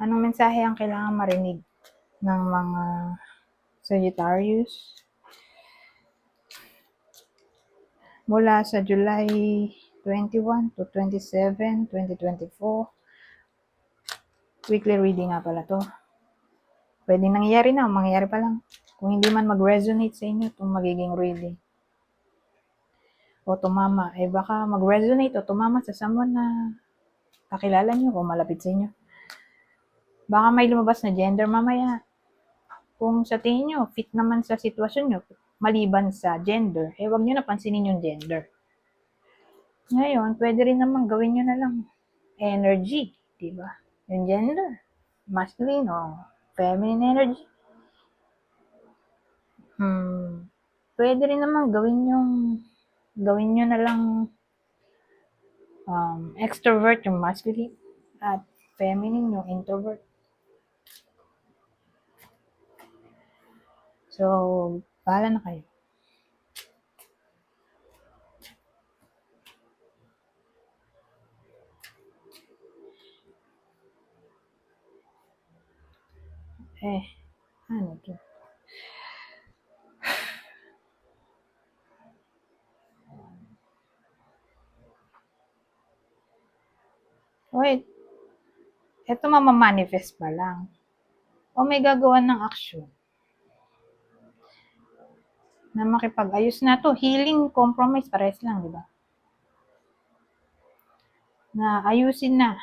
Anong mensahe ang kailangan marinig ng mga Sagittarius mula sa July 21 to 27, 2024? Weekly reading nga pala to. Pwedeng nangyayari na, mangyayari pa lang. Kung hindi man mag-resonate sa inyo itong magiging reading o tumama, ay baka mag-resonate o tumama sa someone na kakilala nyo o malapit sa inyo. Baka may lumabas na gender mamaya. Kung sa tingin nyo, fit naman sa sitwasyon nyo, maliban sa gender, wag nyo na pansinin yung gender. Ngayon, pwede rin naman gawin nyo na lang energy, diba? Yung gender, masculine o feminine energy. Pwede rin naman gawin nyo na lang extrovert yung masculine at feminine yung introvert. So, bahala na kayo. Ano to? Wait, eto mamamanifest pa lang. O may gagawa ng action na makipag-ayos na to. Healing, compromise, pares lang, di ba? Na ayusin na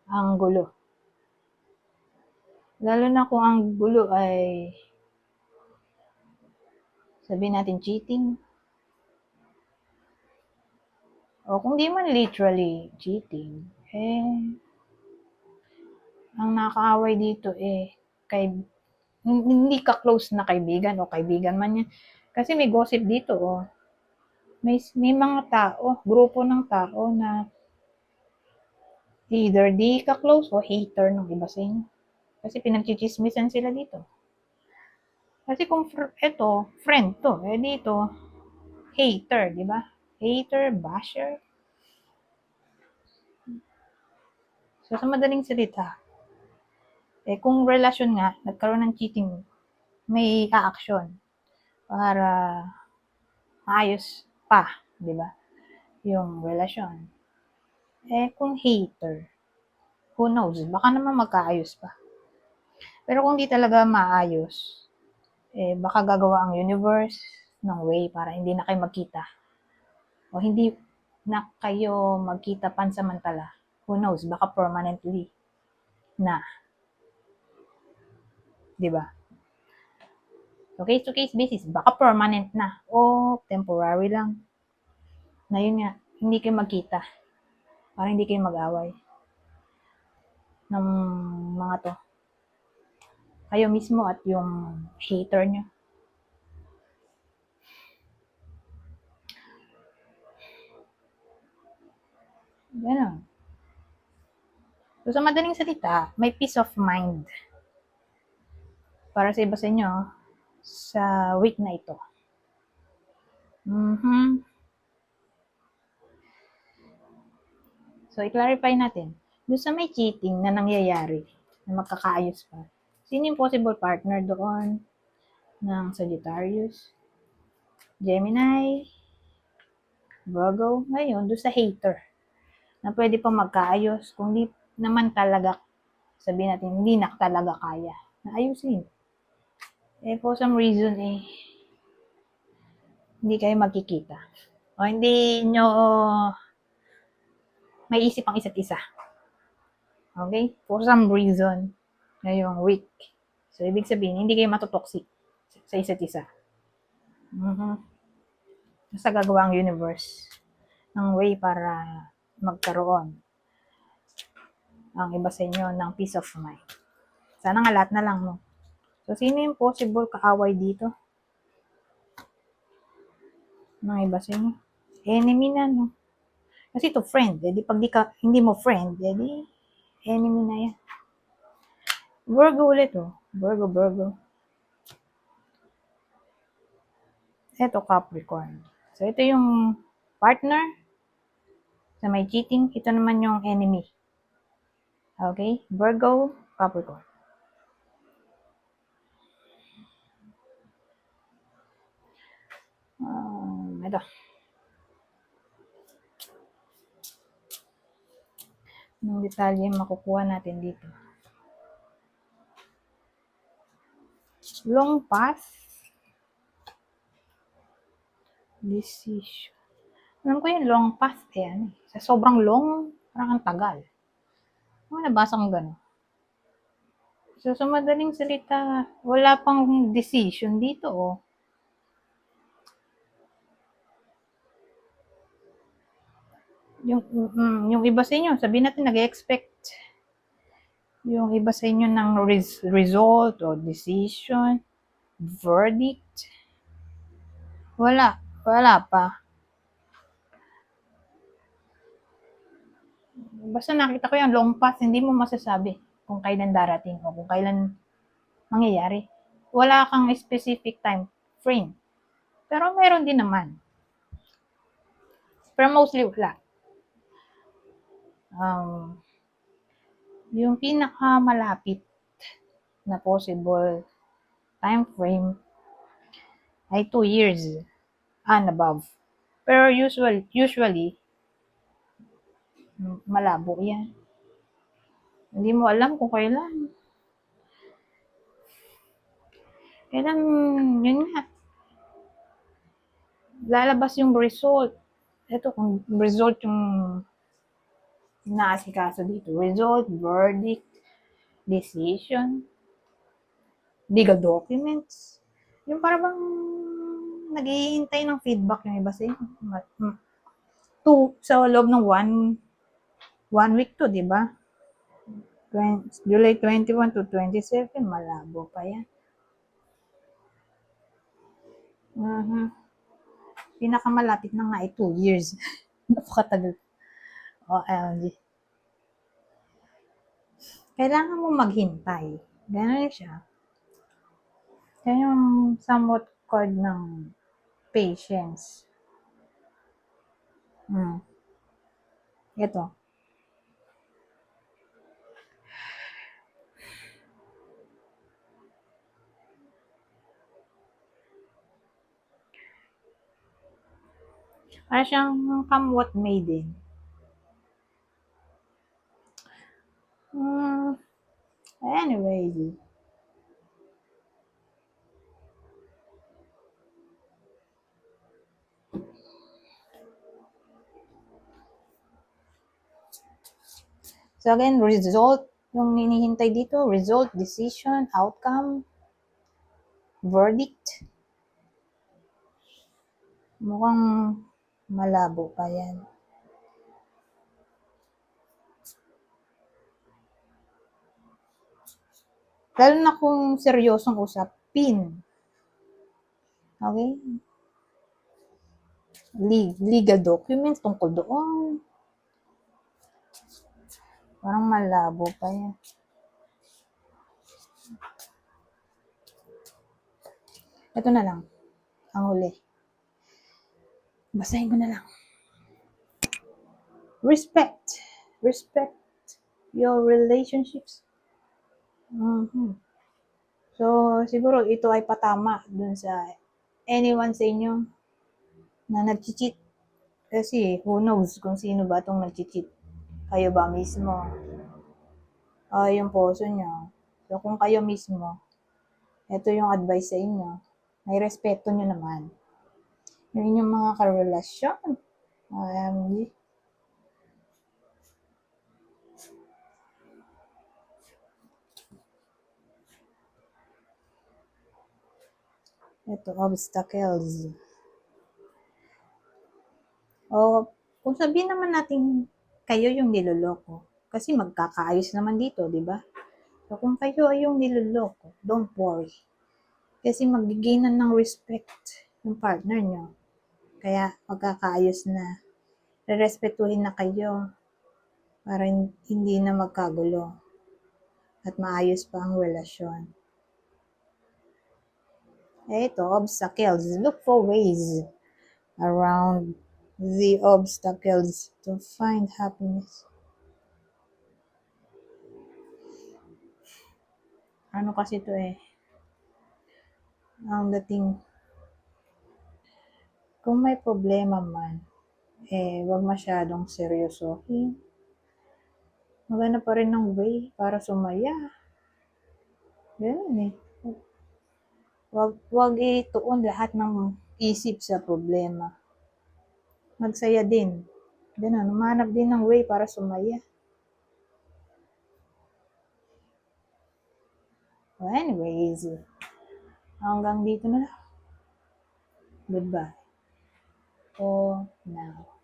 ang gulo. Lalo na kung ang gulo ay sabihin natin cheating. O kung di man literally cheating, ang nakaaway dito hindi ka close na kaibigan o kaibigan man yan. Kasi may gossip dito, may mga tao, grupo ng tao na either di ka close o hater ng iba sa inyo. Kasi pinagchichismisan sila dito. Kasi kung friend to, dito, hater, di ba? Hater, basher. So, sa madaling salita, kung relasyon nga, nagkaroon ng cheating, may a-action para maayos pa, di ba? Yung relasyon. Kung hater, who knows, baka naman magkaayos pa. Pero kung di talaga maayos, baka gagawa ang universe ng way para hindi na kayo magkita. O hindi na kayo magkita pansamantala. Who knows, baka permanently na. Diba? So, case-to-case basis, baka permanent na o temporary lang. Na yun nga, hindi kayo magkita. Para hindi kayo mag-away ng mga to. Kayo mismo at yung hater nyo. Ganun. So, sa madaling salita, may peace of mind para sa iba sa inyo sa week na ito. So, i-clarify natin. Doon sa may cheating na nangyayari, na magkakaayos pa, sino yung possible partner doon ng Sagittarius, Gemini, Virgo? Ngayon, doon sa hater, na pwede pa magkaayos, kung di naman talaga, sabihin natin, hindi na talaga kaya na ayusin. For some reason, hindi kayo magkikita. O hindi nyo may isip ang isa't isa. Okay? For some reason, ngayong week. So, ibig sabihin, hindi kayo matotoxic sa isa't isa. Basta gagawa ang universe ng way para magkaroon ang iba sa inyo ng peace of mind. Sana nga lahat na lang, no? So, sino yung possible kaaway dito? Ng iba sa inyo? Enemy na, no? Kasi ito, friend. Di pag hindi mo friend, di enemy na yan. Virgo ulit, Virgo. Ito, Capricorn. So, ito yung partner sa may cheating. Ito naman yung enemy. Okay? Virgo, Capricorn. Ito. Anong detalye makukuha natin dito? Long path. Decision. Alam ko yung long path eh. Sa sobrang long, parang ang tagal. Ano nabasa kong gano'n? So, sa madaling salita, wala pang decision dito, oh. Yung iba sa inyo, sabihin natin nag-expect yung iba sa inyo ng result o decision, verdict. Wala pa. Basta nakita ko yung long path, hindi mo masasabi kung kailan darating o kung kailan mangyayari. Wala kang specific time frame. Pero meron din naman. Pero mostly wala. Yung pinakamalapit na possible time frame ay 2 years and above. Pero usually malabo yan. Hindi mo alam kung kailan. Kailan, yun nga, lalabas yung result. Ito, kung result yung inaasikaso dito. Result, verdict, decision, legal documents. Yung para bang naghihintay ng feedback yung iba sa inyo. Sa loob ng one week to, di ba? July 21 to 27, malabo pa yan. Pinakamalapit na nga ay 2 years. Napakatagal. OMG. Kailangan mo maghintay. Ganun siya. Yan yung somewhat card ng patience. Ito. Para siyang come what may din. Anyway. So again, result, yung hinihintay dito, result, decision, outcome, verdict. Mukhang malabo pa yan. Lalo na kung seryosong usapin. Okay? Legal documents tungkol doon. Parang malabo pa yan. Ito na lang. Ang huli. Basahin ko na lang. Respect. Respect your relationships. So, siguro ito ay patama dun sa anyone sa inyo na nag-cheat. Kasi who knows kung sino ba itong nag-cheat. Kayo ba mismo? Yung puso nyo. So, kung kayo mismo, ito yung advice sa inyo. May respeto nyo naman. Yung inyong mga karelasyon. OMG. Ito, obstacles. O, kung sabihin naman natin kayo yung niloloko. Kasi magkakaayos naman dito, di ba? So, kung kayo ay yung niloloko, don't worry. Kasi magigainan ng respect yung partner nyo. Kaya magkakaayos na. Rerespetuhin na kayo para hindi na magkagulo at maayos pa ang relasyon. Ito, obstacles. Look for ways around the obstacles to find happiness. Ano kasi to eh, ang dating, kung may problema man, wag masyadong seryosohin. Maghanap pa rin ng way para sumaya. Ganun eh. Wag ituon lahat ng isip sa problema. Magsaya din. Ganun, humanap din ng way para sumaya. Well, anyways, hanggang dito na lang. Goodbye for now.